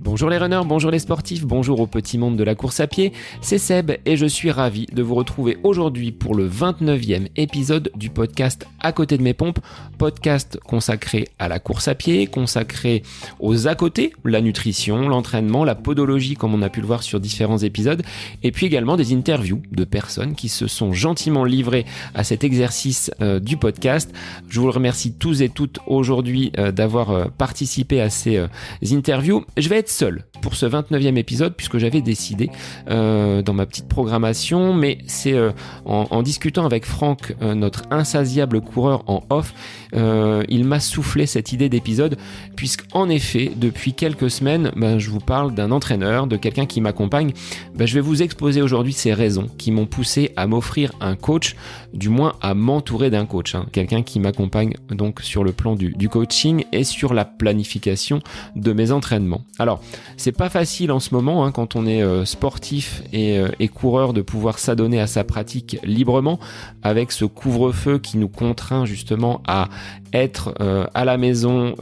Bonjour les runners, bonjour les sportifs, bonjour au petit monde de la course à pied, c'est Seb et je suis ravi de vous retrouver aujourd'hui pour le 29e épisode du podcast À côté de mes pompes, podcast consacré à la course à pied, consacré aux à côté, la nutrition, l'entraînement, la podologie comme on a pu le voir sur différents épisodes, et puis également des interviews de personnes qui se sont gentiment livrées à cet exercice du podcast. Je vous remercie tous et toutes aujourd'hui d'avoir participé à ces interviews. Je vais être seul pour ce 29e épisode puisque j'avais décidé dans ma petite programmation, mais c'est en discutant avec Franck, notre insatiable coureur en off, il m'a soufflé cette idée d'épisode puisqu'en effet depuis quelques semaines je vous parle d'un entraîneur, de quelqu'un qui m'accompagne. Je vais vous exposer aujourd'hui ces raisons qui m'ont poussé à m'offrir un coach, du moins à m'entourer d'un coach, quelqu'un qui m'accompagne donc sur le plan du coaching et sur la planification de mes entraînements. Alors c'est pas facile en ce moment quand on est sportif et coureur de pouvoir s'adonner à sa pratique librement avec ce couvre-feu qui nous contraint justement à être à la maison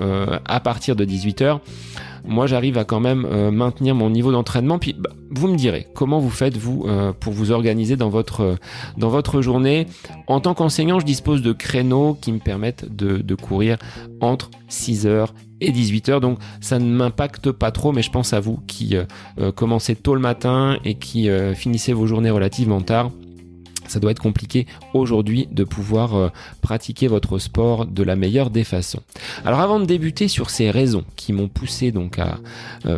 à partir de 18h. Moi, j'arrive à quand même maintenir mon niveau d'entraînement. Puis, vous me direz, comment vous faites, vous, pour vous organiser dans votre journée. En tant qu'enseignant, je dispose de créneaux qui me permettent de courir entre 6h et 18h. Donc, ça ne m'impacte pas trop, mais je pense à vous qui commencez tôt le matin et qui finissez vos journées relativement tard. Ça doit être compliqué aujourd'hui de pouvoir pratiquer votre sport de la meilleure des façons. Alors avant de débuter sur ces raisons qui m'ont poussé donc à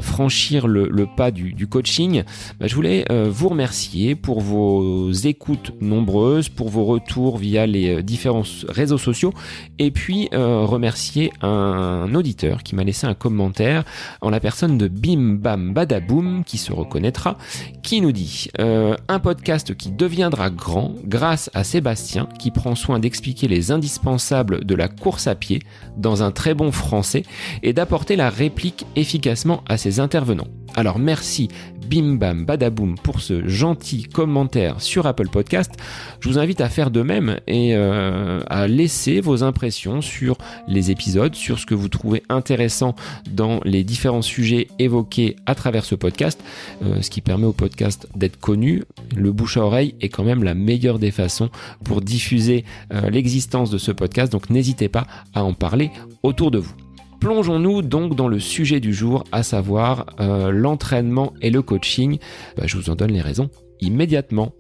franchir le pas du coaching, je voulais vous remercier pour vos écoutes nombreuses, pour vos retours via les différents réseaux sociaux et puis remercier un auditeur qui m'a laissé un commentaire en la personne de Bim Bam Badaboum qui se reconnaîtra, qui nous dit un podcast qui deviendra grand grâce à Sébastien qui prend soin d'expliquer les indispensables de la course à pied dans un très bon français et d'apporter la réplique efficacement à ses intervenants. Alors merci Bim Bam Badaboum pour ce gentil commentaire sur Apple Podcast. Je vous invite à faire de même et à laisser vos impressions sur les épisodes, sur ce que vous trouvez intéressant dans les différents sujets évoqués à travers ce podcast, ce qui permet au podcast d'être connu. Le bouche à oreille est quand même la meilleure des façons pour diffuser l'existence de ce podcast, donc n'hésitez pas à en parler autour de vous. Plongeons-nous donc dans le sujet du jour, à savoir l'entraînement et le coaching. Je vous en donne les raisons immédiatement.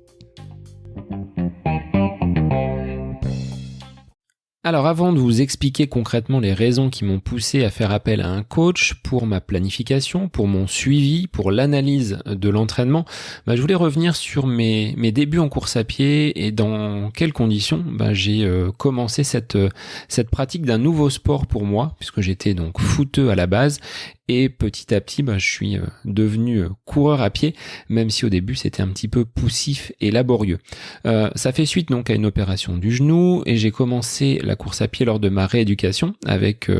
Alors avant de vous expliquer concrètement les raisons qui m'ont poussé à faire appel à un coach pour ma planification, pour mon suivi, pour l'analyse de l'entraînement, je voulais revenir sur mes débuts en course à pied et dans quelles conditions j'ai commencé cette pratique d'un nouveau sport pour moi, puisque j'étais donc footeux à la base. Et petit à petit, je suis devenu coureur à pied, même si au début c'était un petit peu poussif et laborieux. Ça fait suite donc à une opération du genou et j'ai commencé la course à pied lors de ma rééducation avec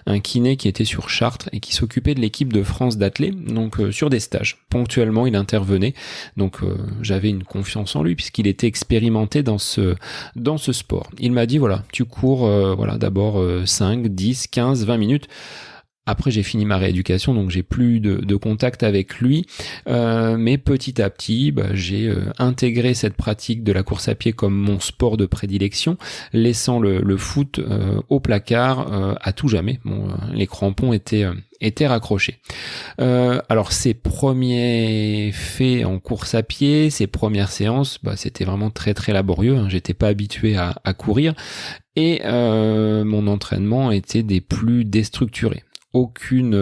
un kiné qui était sur Chartres et qui s'occupait de l'équipe de France d'athlètes, donc sur des stages. Ponctuellement, il intervenait, donc j'avais une confiance en lui puisqu'il était expérimenté dans ce sport. Il m'a dit voilà, tu cours d'abord 5, 10, 15, 20 minutes. Après, j'ai fini ma rééducation, donc j'ai plus de contact avec lui. Mais petit à petit, j'ai intégré cette pratique de la course à pied comme mon sport de prédilection, laissant le foot au placard à tout jamais. Les crampons étaient raccrochés. Alors ces premiers faits en course à pied, ces premières séances, c'était vraiment très très laborieux. J'étais pas habitué à courir et mon entraînement était des plus déstructurés. Aucune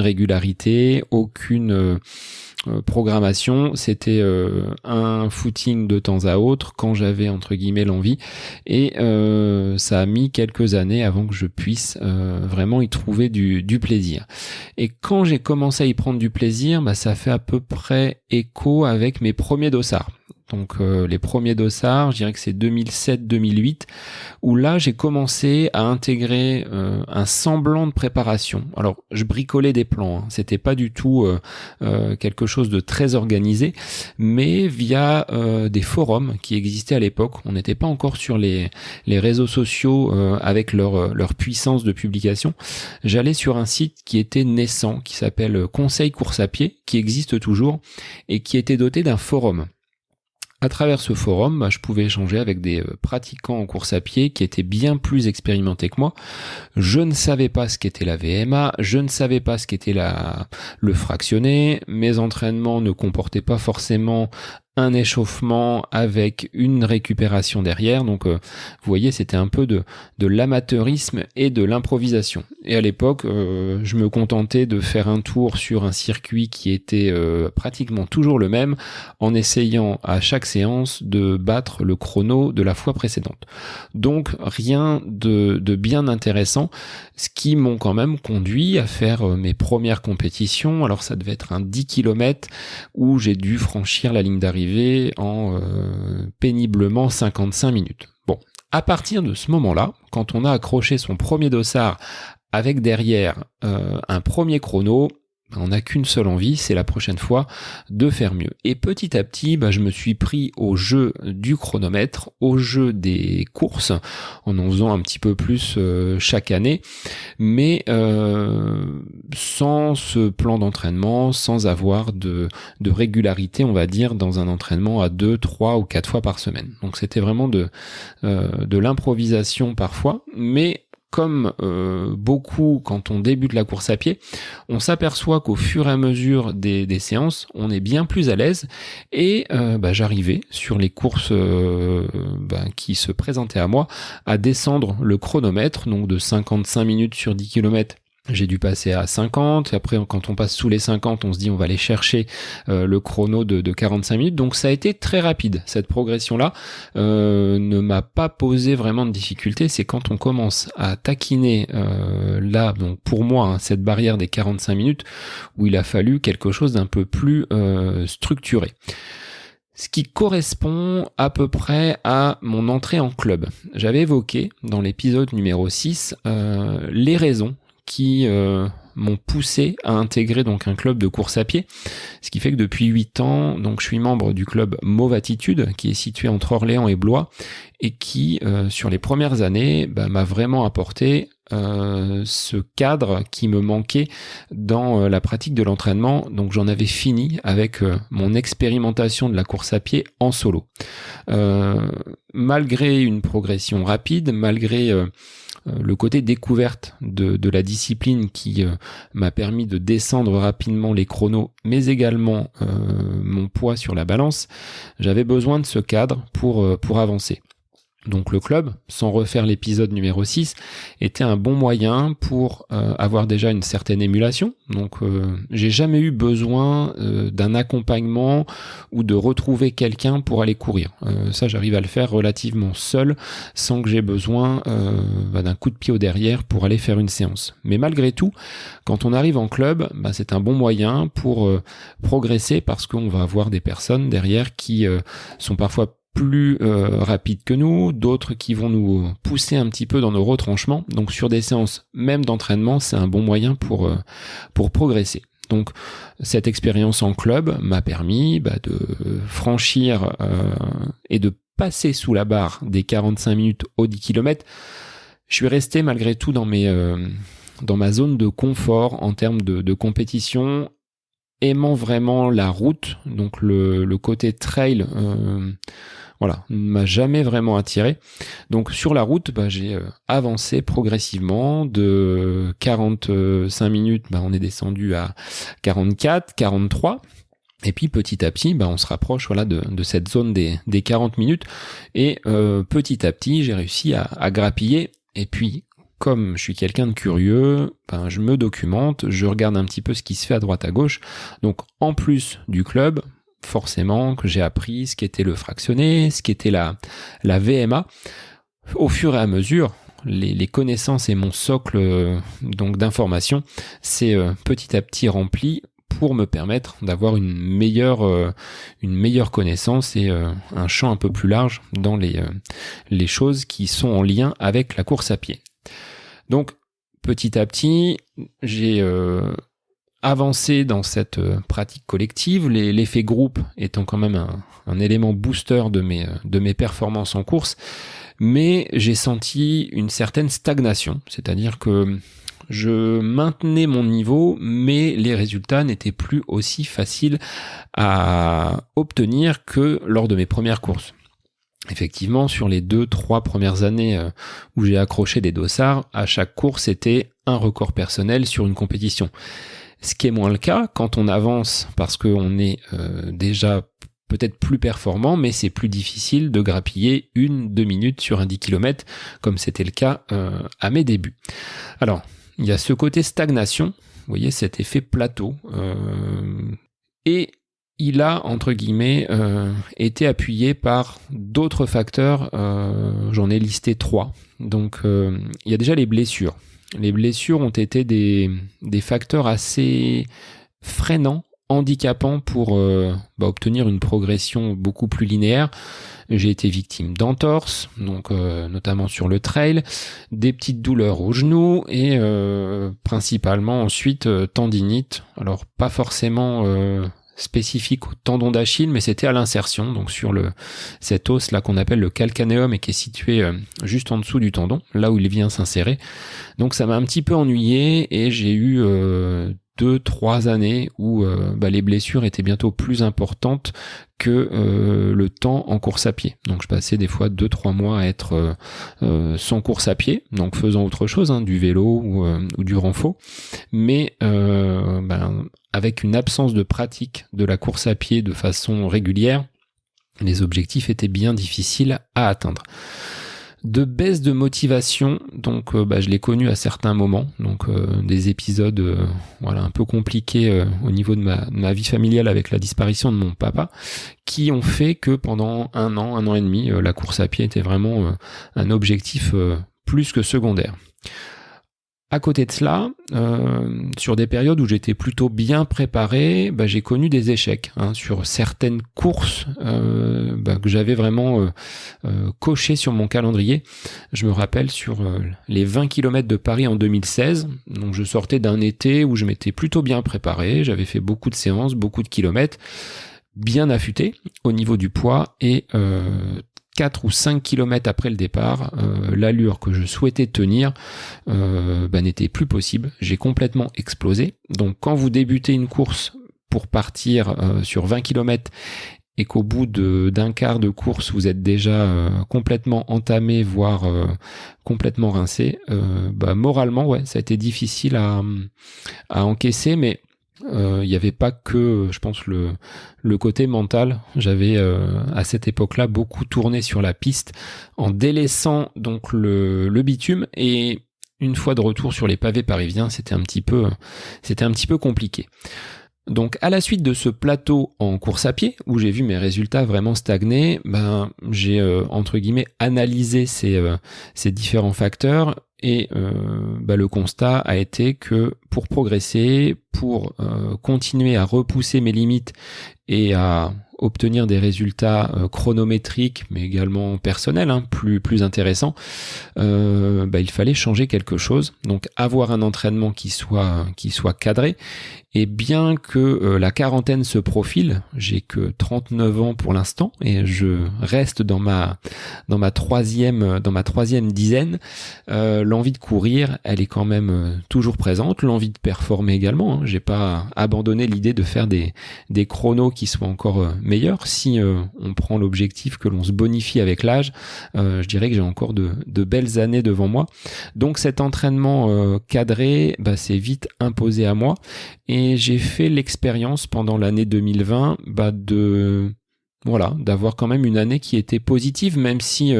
régularité, aucune programmation, c'était un footing de temps à autre quand j'avais entre guillemets l'envie et ça a mis quelques années avant que je puisse vraiment y trouver du plaisir. Et quand j'ai commencé à y prendre du plaisir, ça fait à peu près écho avec mes premiers dossards. Donc les premiers dossards, je dirais que c'est 2007-2008, où là j'ai commencé à intégrer un semblant de préparation. Alors je bricolais des plans, c'était pas du tout quelque chose de très organisé, mais via des forums qui existaient à l'époque. On n'était pas encore sur les réseaux sociaux avec leur puissance de publication. J'allais sur un site qui était naissant, qui s'appelle Conseil Course à Pied, qui existe toujours et qui était doté d'un forum. À travers ce forum, je pouvais échanger avec des pratiquants en course à pied qui étaient bien plus expérimentés que moi. Je ne savais pas ce qu'était la VMA, je ne savais pas ce qu'était le fractionné. Mes entraînements ne comportaient pas forcément un échauffement avec une récupération derrière. Donc vous voyez, c'était un peu de l'amateurisme et de l'improvisation. Et à l'époque, je me contentais de faire un tour sur un circuit qui était pratiquement toujours le même, en essayant à chaque séance de battre le chrono de la fois précédente. Donc rien de bien intéressant, ce qui m'ont quand même conduit à faire mes premières compétitions. Alors ça devait être un 10 km où j'ai dû franchir la ligne d'arrivée en péniblement 55 minutes. Bon, à partir de ce moment-là, quand on a accroché son premier dossard avec derrière un premier chrono, on n'a qu'une seule envie, c'est la prochaine fois de faire mieux. Et petit à petit, je me suis pris au jeu du chronomètre, au jeu des courses, en faisant un petit peu plus chaque année, mais sans ce plan d'entraînement, sans avoir de régularité, on va dire, dans un entraînement à 2, 3 ou 4 fois par semaine. Donc c'était vraiment de l'improvisation parfois, mais comme beaucoup quand on débute la course à pied, on s'aperçoit qu'au fur et à mesure des séances, on est bien plus à l'aise et j'arrivais sur les courses qui se présentaient à moi à descendre le chronomètre, donc de 55 minutes sur 10 km. J'ai dû passer à 50, et après quand on passe sous les 50, on se dit on va aller chercher le chrono de 45 minutes, donc ça a été très rapide. Cette progression-là ne m'a pas posé vraiment de difficulté, c'est quand on commence à taquiner donc pour moi, cette barrière des 45 minutes, où il a fallu quelque chose d'un peu plus structuré. Ce qui correspond à peu près à mon entrée en club. J'avais évoqué dans l'épisode numéro 6 les raisons qui m'ont poussé à intégrer donc un club de course à pied, ce qui fait que depuis 8 ans, donc je suis membre du club Mauve Attitude, qui est situé entre Orléans et Blois, et qui sur les premières années m'a vraiment apporté ce cadre qui me manquait dans la pratique de l'entraînement. Donc j'en avais fini avec mon expérimentation de la course à pied en solo. Malgré une progression rapide, malgré le côté découverte de la discipline qui m'a permis de descendre rapidement les chronos, mais également mon poids sur la balance, j'avais besoin de ce cadre pour avancer. Donc le club, sans refaire l'épisode numéro 6, était un bon moyen pour avoir déjà une certaine émulation. Donc j'ai jamais eu besoin d'un accompagnement ou de retrouver quelqu'un pour aller courir. Ça, j'arrive à le faire relativement seul, sans que j'ai besoin d'un coup de pied au derrière pour aller faire une séance. Mais malgré tout, quand on arrive en club, c'est un bon moyen pour progresser, parce qu'on va avoir des personnes derrière qui sont parfois plus rapides que nous, d'autres qui vont nous pousser un petit peu dans nos retranchements. Donc sur des séances même d'entraînement, c'est un bon moyen pour progresser. Donc cette expérience en club m'a permis de franchir et de passer sous la barre des 45 minutes aux 10 km. Je suis resté malgré tout dans ma zone de confort en termes de compétition, aimant vraiment la route, donc le côté trail ne m'a jamais vraiment attiré. Donc sur la route, j'ai avancé progressivement de 45 minutes, on est descendu à 44, 43. Et puis petit à petit, on se rapproche de cette zone des 40 minutes. Et petit à petit, j'ai réussi à grappiller. Et puis, comme je suis quelqu'un de curieux, je me documente, je regarde un petit peu ce qui se fait à droite à gauche. Donc en plus du club, forcément que j'ai appris ce qu'était le fractionné, ce qu'était la VMA. Au fur et à mesure, les connaissances et mon socle donc d'informations, c'est petit à petit rempli pour me permettre d'avoir une meilleure connaissance et un champ un peu plus large dans les choses qui sont en lien avec la course à pied. Donc petit à petit, j'ai avancé dans cette pratique collective, l'effet groupe étant quand même un élément booster de mes performances en course, mais j'ai senti une certaine stagnation, c'est-à-dire que je maintenais mon niveau, mais les résultats n'étaient plus aussi faciles à obtenir que lors de mes premières courses. Effectivement, sur les 2-3 premières années où j'ai accroché des dossards, à chaque course, c'était un record personnel sur une compétition. Ce qui est moins le cas quand on avance parce qu'on est déjà peut-être plus performant, mais c'est plus difficile de grappiller 1-2 minutes sur un 10 km, comme c'était le cas à mes débuts. Alors, il y a ce côté stagnation, vous voyez, cet effet plateau, et il a, entre guillemets, été appuyé par d'autres facteurs, j'en ai listé 3. Donc, il y a déjà les blessures. Les blessures ont été des facteurs assez freinants, handicapants pour obtenir une progression beaucoup plus linéaire. J'ai été victime d'entorses, donc notamment sur le trail, des petites douleurs au genou et principalement ensuite tendinite. Alors pas forcément spécifique au tendon d'Achille, mais c'était à l'insertion, donc sur cet os là qu'on appelle le calcanéum et qui est situé juste en dessous du tendon, là où il vient s'insérer. Donc ça m'a un petit peu ennuyé et j'ai eu 2-3 années où les blessures étaient bientôt plus importantes que le temps en course à pied. Donc je passais des fois 2-3 mois à être sans course à pied, donc faisant autre chose, du vélo ou du renfo, mais avec une absence de pratique de la course à pied de façon régulière, les objectifs étaient bien difficiles à atteindre. De baisse de motivation, donc je l'ai connu à certains moments, donc des épisodes un peu compliqués au niveau de ma vie familiale avec la disparition de mon papa, qui ont fait que pendant un an et demi, la course à pied était vraiment un objectif plus que secondaire. À côté de cela, sur des périodes où j'étais plutôt bien préparé, j'ai connu des échecs sur certaines courses que j'avais vraiment cochées sur mon calendrier. Je me rappelle sur les 20 km de Paris en 2016, donc je sortais d'un été où je m'étais plutôt bien préparé, j'avais fait beaucoup de séances, beaucoup de kilomètres, bien affûté au niveau du poids et 4 ou 5 km après le départ, l'allure que je souhaitais tenir n'était plus possible. J'ai complètement explosé. Donc quand vous débutez une course pour partir sur 20 km et qu'au bout d'un quart de course, vous êtes déjà complètement entamé, voire complètement rincé, moralement, ça a été difficile à encaisser, mais il n'y avait pas que, je pense, le côté mental. J'avais à cette époque-là beaucoup tourné sur la piste en délaissant donc le bitume, et une fois de retour sur les pavés parisiens, c'était un petit peu compliqué. Donc à la suite de ce plateau en course à pied, où j'ai vu mes résultats vraiment stagner, j'ai entre guillemets analysé ces différents facteurs. Et le constat a été que pour progresser, pour continuer à repousser mes limites et à obtenir des résultats chronométriques, mais également personnels, plus intéressants, il fallait changer quelque chose. Donc avoir un entraînement qui soit cadré. Et bien que la quarantaine se profile, j'ai que 39 ans pour l'instant et je reste dans ma troisième dizaine, l'envie de courir, elle est quand même toujours présente, l'envie de performer également. J'ai pas abandonné l'idée de faire des chronos qui soient encore meilleurs. Si on prend l'objectif que l'on se bonifie avec l'âge, je dirais que j'ai encore de belles années devant moi. Donc cet entraînement cadré, s'est vite imposé à moi. Et j'ai fait l'expérience pendant l'année 2020 d'avoir quand même une année qui était positive, même si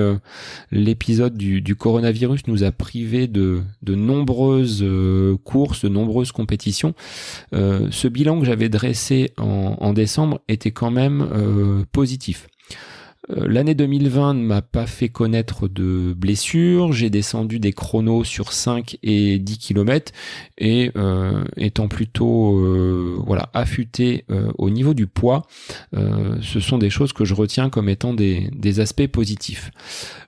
l'épisode du coronavirus nous a privés de nombreuses courses, de nombreuses compétitions. Ce bilan que j'avais dressé en décembre était quand même positif. L'année 2020 ne m'a pas fait connaître de blessures. J'ai descendu des chronos sur 5 et 10 km et étant plutôt affûté au niveau du poids, ce sont des choses que je retiens comme étant des aspects positifs.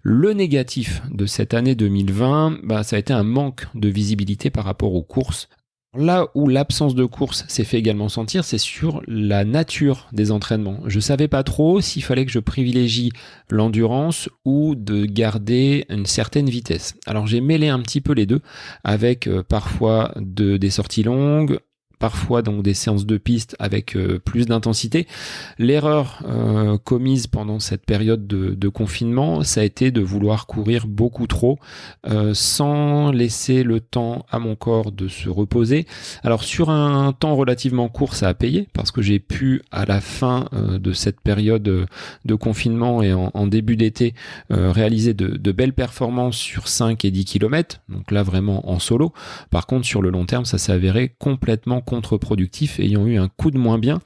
Le négatif de cette année 2020, ça a été un manque de visibilité par rapport aux courses. Là où l'absence de course s'est fait également sentir, c'est sur la nature des entraînements. Je savais pas trop s'il fallait que je privilégie l'endurance ou de garder une certaine vitesse. Alors j'ai mêlé un petit peu les deux avec parfois des sorties longues, parfois donc des séances de piste avec plus d'intensité. L'erreur commise pendant cette période de confinement, ça a été de vouloir courir beaucoup trop sans laisser le temps à mon corps de se reposer. Alors sur un temps relativement court, ça a payé parce que j'ai pu à la fin de cette période de confinement et en début d'été réaliser de belles performances sur 5 et 10 km, donc là vraiment en solo. Par contre sur le long terme, ça s'est avéré complètement contre-productif, ayant eu un coup de moins bien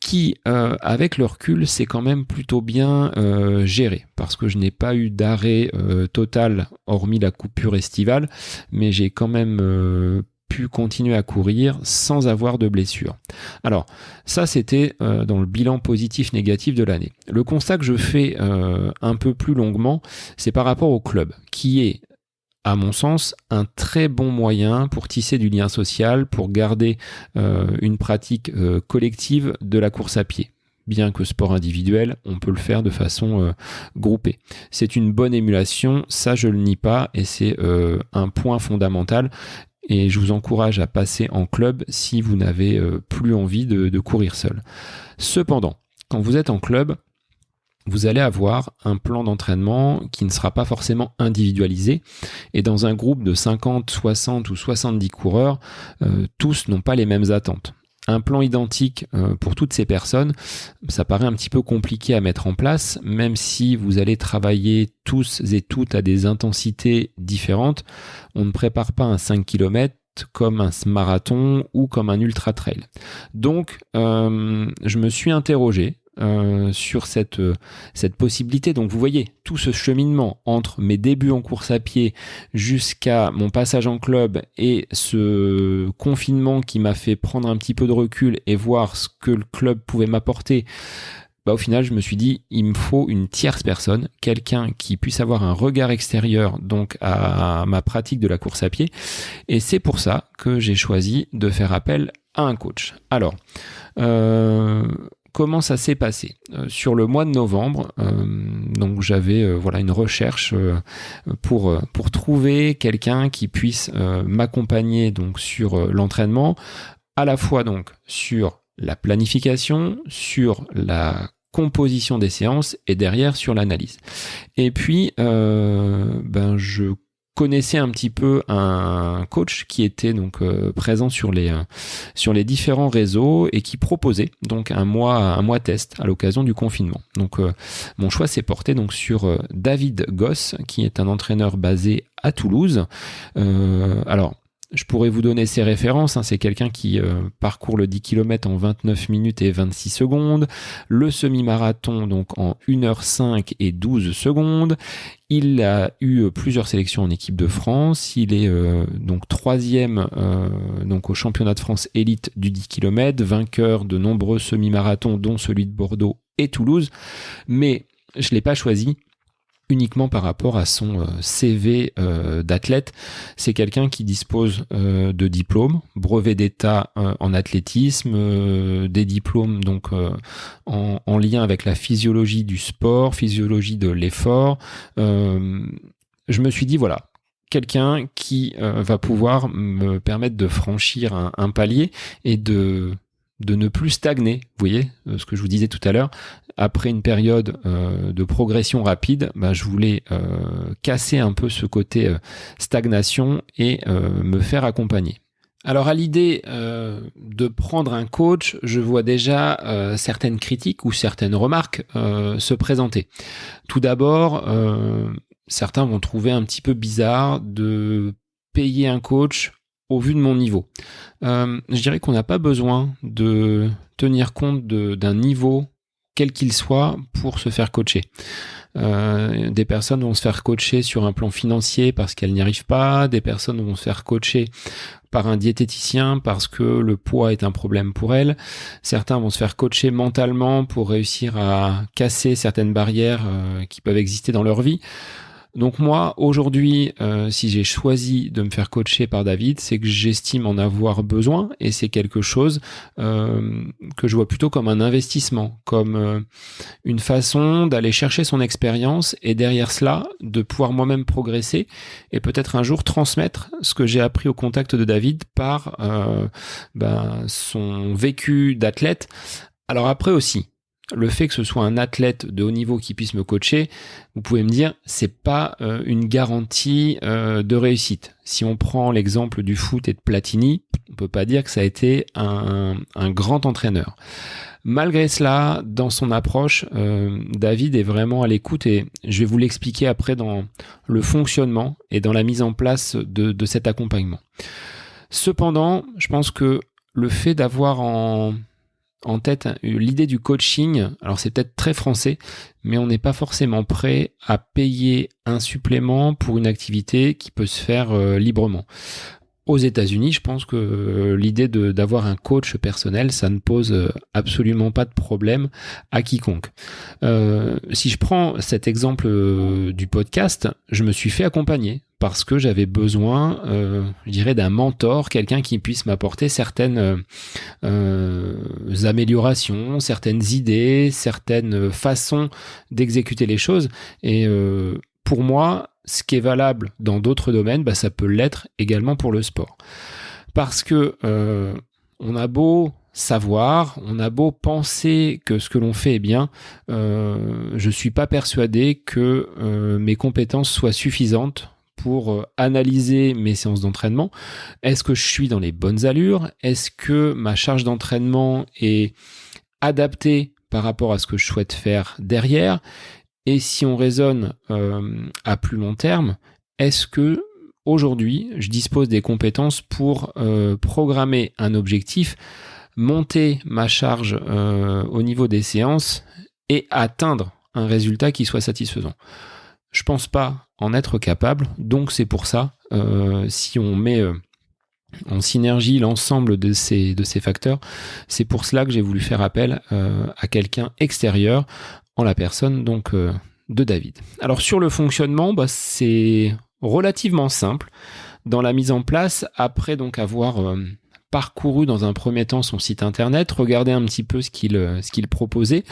qui, avec le recul, c'est quand même plutôt bien géré, parce que je n'ai pas eu d'arrêt total, hormis la coupure estivale, mais j'ai quand même pu continuer à courir sans avoir de blessure. Alors, ça c'était dans le bilan positif-négatif de l'année. Le constat que je fais un peu plus longuement, c'est par rapport au club, qui est à mon sens, un très bon moyen pour tisser du lien social, pour garder une pratique collective de la course à pied. Bien que sport individuel, on peut le faire de façon groupée. C'est une bonne émulation, ça je le nie pas, et c'est un point fondamental. Et je vous encourage à passer en club si vous n'avez plus envie de courir seul. Cependant, quand vous êtes en club, vous allez avoir un plan d'entraînement qui ne sera pas forcément individualisé. Et dans un groupe de 50, 60 ou 70 coureurs, tous n'ont pas les mêmes attentes. Un plan identique pour toutes ces personnes, ça paraît un petit peu compliqué à mettre en place, même si vous allez travailler tous et toutes à des intensités différentes. On ne prépare pas un 5 km comme un marathon ou comme un ultra trail. Donc, je me suis interrogé sur cette possibilité. Donc vous voyez tout ce cheminement entre mes débuts en course à pied jusqu'à mon passage en club et ce confinement qui m'a fait prendre un petit peu de recul et voir ce que le club pouvait m'apporter. Au final, je me suis dit, il me faut une tierce personne, quelqu'un qui puisse avoir un regard extérieur donc à ma pratique de la course à pied. Et c'est pour ça que j'ai choisi de faire appel à un coach. Alors, comment ça s'est passé ? Sur le mois de novembre, donc j'avais une recherche pour trouver quelqu'un qui puisse m'accompagner donc sur l'entraînement, à la fois donc sur la planification, sur la composition des séances et derrière sur l'analyse. Et puis je connaissais un petit peu un coach qui était donc présent sur les différents réseaux et qui proposait donc un mois test à l'occasion du confinement. Donc mon choix s'est porté donc sur David Goss, qui est un entraîneur basé à Toulouse. Alors je pourrais vous donner ses références, c'est quelqu'un qui parcourt le 10 km en 29 minutes et 26 secondes, le semi-marathon donc en 1h05 et 12 secondes. Il a eu plusieurs sélections en équipe de France, il est donc troisième donc au championnat de France élite du 10 km, vainqueur de nombreux semi-marathons dont celui de Bordeaux et Toulouse, mais je ne l'ai pas choisi uniquement par rapport à son CV d'athlète. C'est quelqu'un qui dispose de diplômes, brevet d'état en athlétisme, des diplômes donc en lien avec la physiologie du sport, physiologie de l'effort. Je me suis dit voilà, quelqu'un qui va pouvoir me permettre de franchir un palier et de ne plus stagner. Vous voyez ce que je vous disais tout à l'heure, après une période de progression rapide, je voulais casser un peu ce côté stagnation et me faire accompagner. Alors à l'idée de prendre un coach, je vois déjà certaines critiques ou certaines remarques se présenter. Tout d'abord, certains vont trouver un petit peu bizarre de payer un coach au vu de mon niveau. Je dirais qu'on n'a pas besoin de tenir compte d'un niveau quel qu'il soit, pour se faire coacher. Des personnes vont se faire coacher sur un plan financier parce qu'elles n'y arrivent pas, des personnes vont se faire coacher par un diététicien parce que le poids est un problème pour elles, certains vont se faire coacher mentalement pour réussir à casser certaines barrières qui peuvent exister dans leur vie. Donc moi, aujourd'hui, si j'ai choisi de me faire coacher par David, c'est que j'estime en avoir besoin et c'est quelque chose que je vois plutôt comme un investissement, comme une façon d'aller chercher son expérience et derrière cela, de pouvoir moi-même progresser et peut-être un jour transmettre ce que j'ai appris au contact de David par son vécu d'athlète. Alors après aussi, le fait que ce soit un athlète de haut niveau qui puisse me coacher, vous pouvez me dire, c'est pas une garantie de réussite. Si on prend l'exemple du foot et de Platini, on peut pas dire que ça a été un grand entraîneur. Malgré cela, dans son approche, David est vraiment à l'écoute et je vais vous l'expliquer après dans le fonctionnement et dans la mise en place de cet accompagnement. Cependant, je pense que le fait d'avoir en tête l'idée du coaching, alors c'est peut-être très français, mais on n'est pas forcément prêt à payer un supplément pour une activité qui peut se faire librement. Aux États-Unis, je pense que l'idée d'avoir un coach personnel, ça ne pose absolument pas de problème à quiconque. Si je prends cet exemple du podcast, je me suis fait accompagner parce que j'avais besoin, je dirais, d'un mentor, quelqu'un qui puisse m'apporter certaines améliorations, certaines idées, certaines façons d'exécuter les choses. Et pour moi, ce qui est valable dans d'autres domaines, ça peut l'être également pour le sport. Parce que on a beau savoir, on a beau penser que ce que l'on fait est bien, je suis pas persuadé que mes compétences soient suffisantes pour analyser mes séances d'entraînement. Est-ce que je suis dans les bonnes allures? Est-ce que ma charge d'entraînement est adaptée par rapport à ce que je souhaite faire derrière? Et si on raisonne à plus long terme, est-ce que aujourd'hui je dispose des compétences pour programmer un objectif, monter ma charge au niveau des séances et atteindre un résultat qui soit satisfaisant? Je pense pas en être capable, donc c'est pour ça, si on met en synergie l'ensemble de ces facteurs, c'est pour cela que j'ai voulu faire appel à quelqu'un extérieur, en la personne donc de David. Alors sur le fonctionnement, c'est relativement simple dans la mise en place, après donc avoir parcouru dans un premier temps son site internet, regardé un petit peu ce qu'il proposait.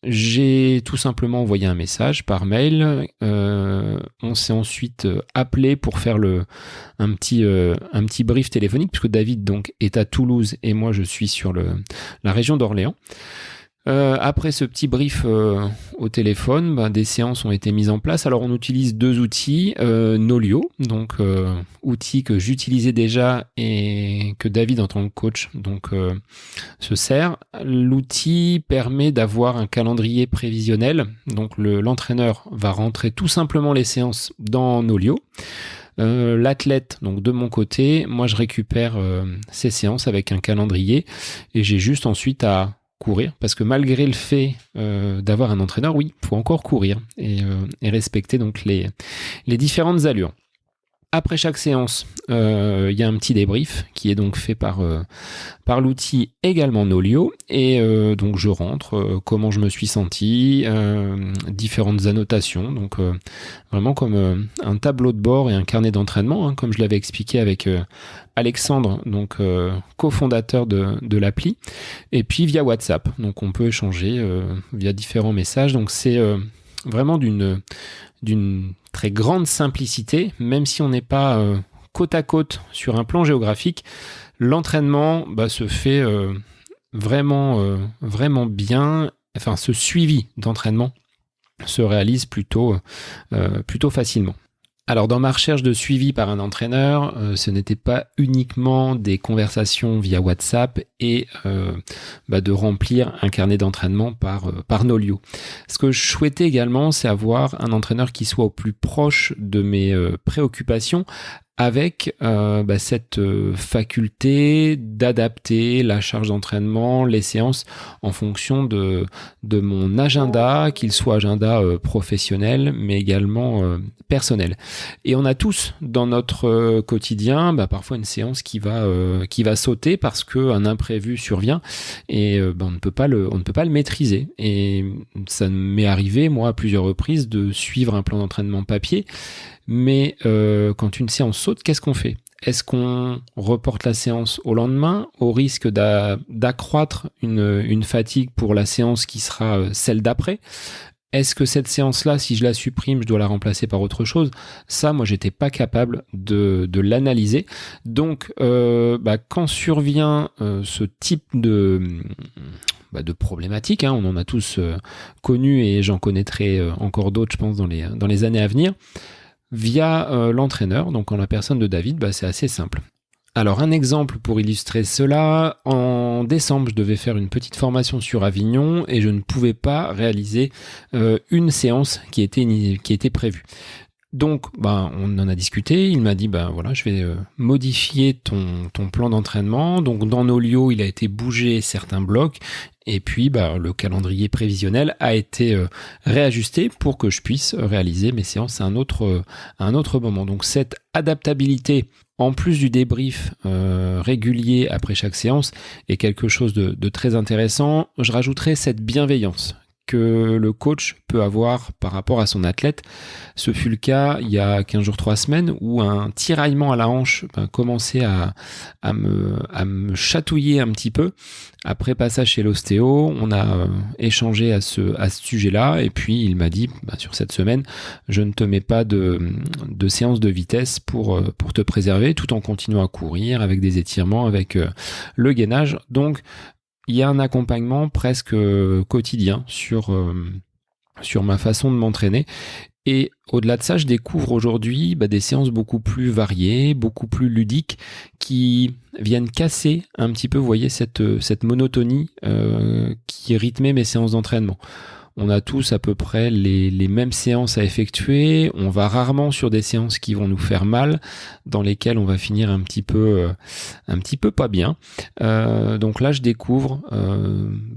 J'ai tout simplement envoyé un message par mail. On s'est ensuite appelé pour faire un petit brief téléphonique, puisque David donc est à Toulouse et moi je suis sur la région d'Orléans. Après ce petit brief au téléphone, des séances ont été mises en place. Alors on utilise deux outils, Nolio, donc outil que j'utilisais déjà et que David en tant que coach se sert. L'outil permet d'avoir un calendrier prévisionnel, donc l'entraîneur va rentrer tout simplement les séances dans Nolio. L'athlète, donc de mon côté, moi je récupère ces séances avec un calendrier et j'ai juste ensuite à courir, parce que malgré le fait d'avoir un entraîneur, oui, il faut encore courir et respecter donc les différentes allures. Après chaque séance, il y a un petit débrief qui est donc fait par l'outil également Nolio et donc je rentre, comment je me suis senti, différentes annotations, donc vraiment comme un tableau de bord et un carnet d'entraînement, comme je l'avais expliqué avec Alexandre, donc cofondateur de l'appli, et puis via WhatsApp, donc on peut échanger via différents messages, donc c'est vraiment d'une très grande simplicité, même si on n'est pas côte à côte sur un plan géographique, l'entraînement se fait vraiment bien, enfin ce suivi d'entraînement se réalise plutôt facilement. Alors dans ma recherche de suivi par un entraîneur, ce n'était pas uniquement des conversations via WhatsApp et de remplir un carnet d'entraînement par Nolio. Ce que je souhaitais également, c'est avoir un entraîneur qui soit au plus proche de mes préoccupations avec cette faculté d'adapter la charge d'entraînement, les séances en fonction de mon agenda, qu'il soit agenda professionnel, mais également personnel. Et on a tous dans notre quotidien parfois une séance qui va sauter parce qu'un imprévu survient et on ne peut pas le maîtriser. Et ça m'est arrivé, moi, à plusieurs reprises, de suivre un plan d'entraînement papier. Mais quand une séance saute, qu'est-ce qu'on fait ? Est-ce qu'on reporte la séance au lendemain au risque d'accroître une fatigue pour la séance qui sera celle d'après ? Est-ce que cette séance-là, si je la supprime, je dois la remplacer par autre chose ? Ça, moi, j'étais pas capable de l'analyser. Donc, quand survient ce type de problématique, on en a tous connu et j'en connaîtrai encore d'autres, je pense, dans les années à venir. Via l'entraîneur, donc en la personne de David, c'est assez simple. Alors un exemple pour illustrer cela, en décembre je devais faire une petite formation sur Avignon et je ne pouvais pas réaliser une séance qui était prévue. Donc on en a discuté, il m'a dit je vais modifier ton plan d'entraînement. Donc dans Nolio il a été bougé certains blocs. Et puis, le calendrier prévisionnel a été réajusté pour que je puisse réaliser mes séances à un autre moment. Donc, cette adaptabilité, en plus du débrief régulier après chaque séance, est quelque chose de très intéressant. Je rajouterai cette bienveillance que le coach peut avoir par rapport à son athlète. Ce fut le cas il y a 15 jours, 3 semaines, où un tiraillement à la hanche commençait à me chatouiller un petit peu. Après passage chez l'ostéo, on a échangé à ce sujet-là, et puis il m'a dit, sur cette semaine, je ne te mets pas de séance de vitesse pour te préserver, tout en continuant à courir avec des étirements, avec le gainage. Donc, il y a un accompagnement presque quotidien sur ma façon de m'entraîner. Et au-delà de ça, je découvre aujourd'hui des séances beaucoup plus variées, beaucoup plus ludiques, qui viennent casser un petit peu, vous voyez, cette monotonie qui rythmait mes séances d'entraînement. On a tous à peu près les mêmes séances à effectuer. On va rarement sur des séances qui vont nous faire mal, dans lesquelles on va finir un petit peu pas bien. Donc là, je découvre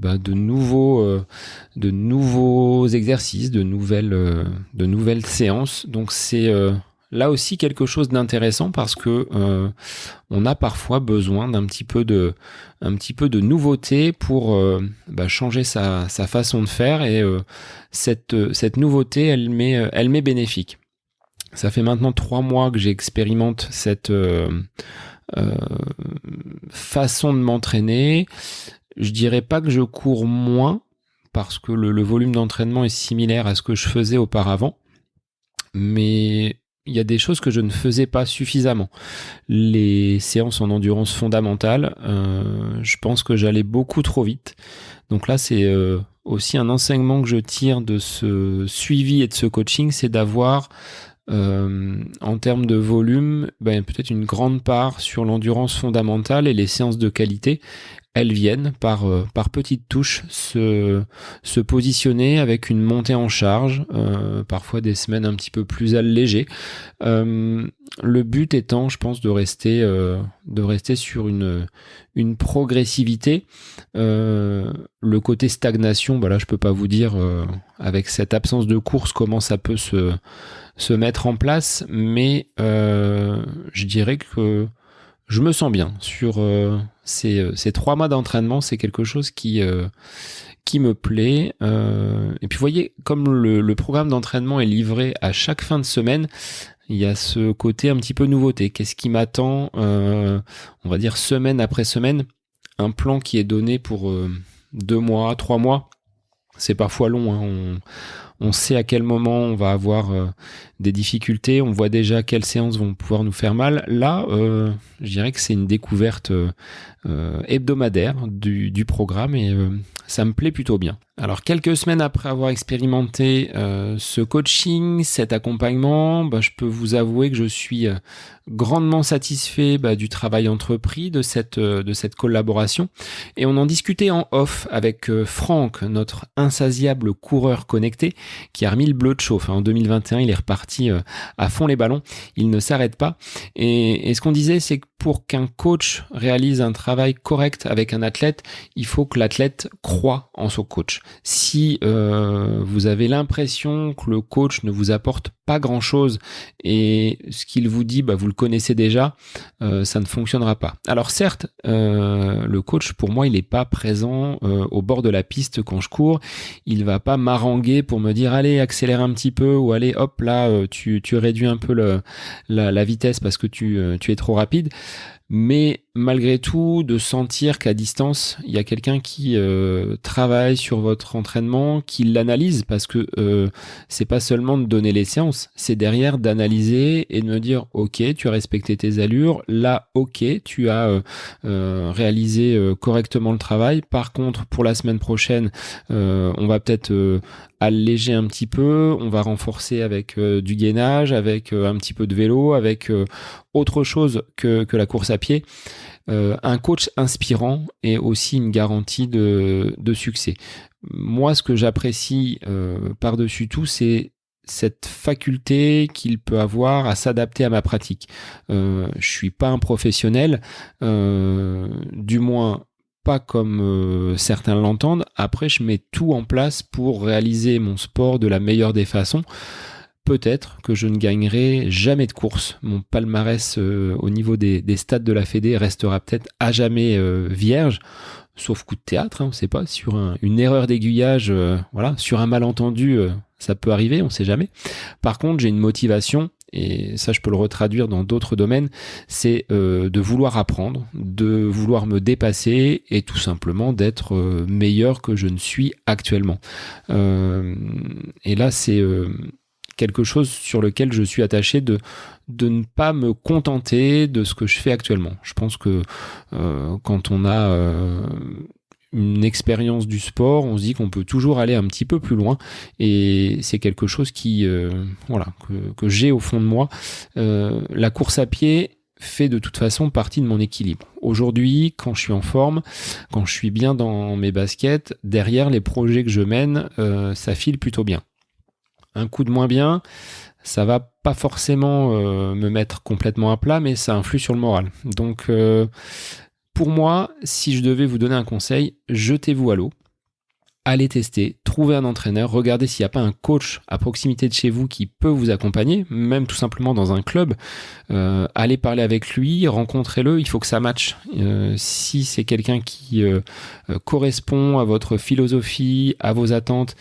de nouveaux exercices, de nouvelles séances. Donc c'est là aussi quelque chose d'intéressant parce que on a parfois besoin d'un petit peu de nouveauté pour changer sa façon de faire, et cette nouveauté elle m'est bénéfique. Ça fait maintenant 3 mois que j'expérimente cette façon de m'entraîner. Je dirais pas que je cours moins parce que le volume d'entraînement est similaire à ce que je faisais auparavant, mais il y a des choses que je ne faisais pas suffisamment. Les séances en endurance fondamentale, je pense que j'allais beaucoup trop vite. Donc là, c'est aussi un enseignement que je tire de ce suivi et de ce coaching, c'est d'avoir, en termes de volume, peut-être une grande part sur l'endurance fondamentale, et les séances de qualité, elles viennent par petites touches se positionner avec une montée en charge, parfois des semaines un petit peu plus allégées. Le but étant, je pense, de rester sur une progressivité. Le côté stagnation, là je peux pas vous dire avec cette absence de course comment ça peut se mettre en place, mais je dirais que je me sens bien sur ces 3 mois d'entraînement. C'est quelque chose qui me plaît. Et puis vous voyez, comme le programme d'entraînement est livré à chaque fin de semaine, il y a ce côté un petit peu nouveauté. Qu'est-ce qui m'attend, on va dire semaine après semaine. Un plan qui est donné pour 2 mois, 3 mois, c'est parfois long. On sait à quel moment on va avoir des difficultés, on voit déjà quelles séances vont pouvoir nous faire mal. Là, je dirais que c'est une découverte hebdomadaire du programme, et ça me plaît plutôt bien. Alors, quelques semaines après avoir expérimenté ce coaching, cet accompagnement, je peux vous avouer que je suis grandement satisfait du travail entrepris, de cette collaboration. Et on en discutait en off avec Franck, notre insatiable coureur connecté, qui a remis le bleu de chauffe. En 2021, il est reparti parti à fond les ballons, il ne s'arrête pas. Et ce qu'on disait, c'est que pour qu'un coach réalise un travail correct avec un athlète, il faut que l'athlète croie en son coach. Si vous avez l'impression que le coach ne vous apporte pas grand-chose et ce qu'il vous dit, vous le connaissez déjà, ça ne fonctionnera pas. Alors certes, le coach, pour moi, il n'est pas présent au bord de la piste quand je cours. Il va pas m'haranguer pour me dire allez, accélère un petit peu, ou allez, hop, là, tu réduis un peu la vitesse parce que tu es trop rapide. Mais malgré tout, de sentir qu'à distance, il y a quelqu'un qui travaille sur votre entraînement, qui l'analyse, parce que c'est pas seulement de donner les séances, c'est derrière d'analyser et de me dire ok, tu as respecté tes allures, là ok, tu as réalisé correctement le travail. Par contre, pour la semaine prochaine, on va peut-être alléger un petit peu, on va renforcer avec du gainage, avec un petit peu de vélo, avec autre chose que la course à pied. Un coach inspirant est aussi une garantie de succès. Moi, ce que j'apprécie par-dessus tout, c'est cette faculté qu'il peut avoir à s'adapter à ma pratique. Je suis pas un professionnel, du moins pas comme certains l'entendent. Après, je mets tout en place pour réaliser mon sport de la meilleure des façons. Peut-être que je ne gagnerai jamais de course. Mon palmarès au niveau des stades de la Fédé restera peut-être à jamais vierge, sauf coup de théâtre, on ne sait pas, sur une erreur d'aiguillage, sur un malentendu, ça peut arriver, on ne sait jamais. Par contre, j'ai une motivation, et ça je peux le retraduire dans d'autres domaines, c'est de vouloir apprendre, de vouloir me dépasser et tout simplement d'être meilleur que je ne suis actuellement. Et là, c'est quelque chose sur lequel je suis attaché, de ne pas me contenter de ce que je fais actuellement. Je pense que quand on a une expérience du sport, on se dit qu'on peut toujours aller un petit peu plus loin, et c'est quelque chose qui que j'ai au fond de moi. La course à pied fait de toute façon partie de mon équilibre. Aujourd'hui, quand je suis en forme, quand je suis bien dans mes baskets, derrière les projets que je mène, ça file plutôt bien. Un coup de moins bien, ça va pas forcément me mettre complètement à plat, mais ça influe sur le moral. Donc, pour moi, si je devais vous donner un conseil, jetez-vous à l'eau, allez tester, trouvez un entraîneur, regardez s'il n'y a pas un coach à proximité de chez vous qui peut vous accompagner, même tout simplement dans un club. Allez parler avec lui, rencontrez-le, il faut que ça matche. Si c'est quelqu'un qui correspond à votre philosophie, à vos attentes,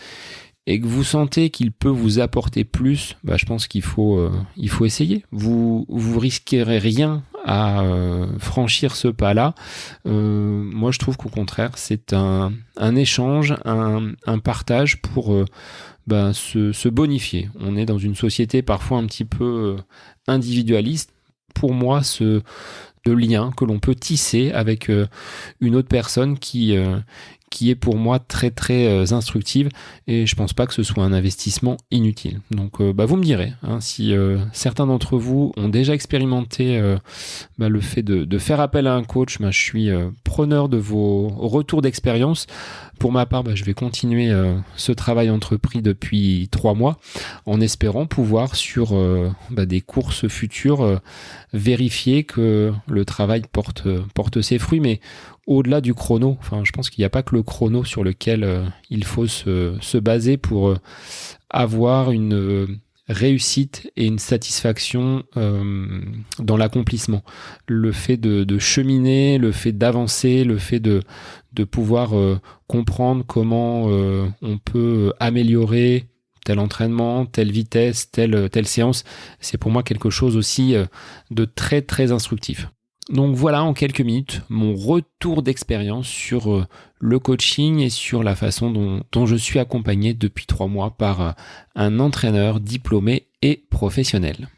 et que vous sentez qu'il peut vous apporter plus, je pense qu'il faut essayer. Vous risquerez rien à franchir ce pas-là. Moi, je trouve qu'au contraire, c'est un échange, un partage pour se bonifier. On est dans une société parfois un petit peu individualiste. Pour moi, le lien que l'on peut tisser avec une autre personne qui est pour moi très très instructive, et je pense pas que ce soit un investissement inutile. Donc vous me direz si certains d'entre vous ont déjà expérimenté le fait de faire appel à un coach. Je suis preneur de vos retours d'expérience. Pour ma part, je vais continuer ce travail entrepris depuis 3 mois, en espérant pouvoir sur des courses futures vérifier que le travail porte ses fruits. Mais au-delà du chrono, je pense qu'il n'y a pas que le chrono sur lequel il faut se baser pour avoir une réussite et une satisfaction dans l'accomplissement. Le fait de cheminer, le fait d'avancer, le fait de pouvoir comprendre comment on peut améliorer tel entraînement, telle vitesse, telle séance, c'est pour moi quelque chose aussi de très très instructif. Donc voilà, en quelques minutes, mon retour d'expérience sur le coaching et sur la façon dont je suis accompagné depuis 3 mois par un entraîneur diplômé et professionnel.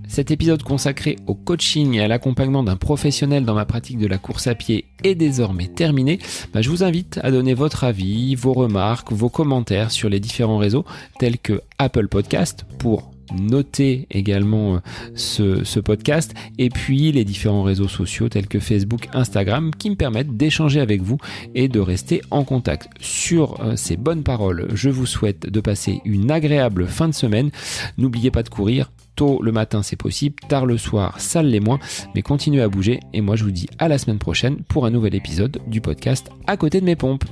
Cet épisode consacré au coaching et à l'accompagnement d'un professionnel dans ma pratique de la course à pied est désormais terminé. Je vous invite à donner votre avis, vos remarques, vos commentaires sur les différents réseaux tels que Apple Podcast pour noter également ce podcast, et puis les différents réseaux sociaux tels que Facebook, Instagram, qui me permettent d'échanger avec vous et de rester en contact. Sur ces bonnes paroles, je vous souhaite de passer une agréable fin de semaine. N'oubliez pas de courir. Tôt le matin c'est possible, tard le soir ça l'est moins, mais continuez à bouger et moi je vous dis à la semaine prochaine pour un nouvel épisode du podcast À côté de mes pompes.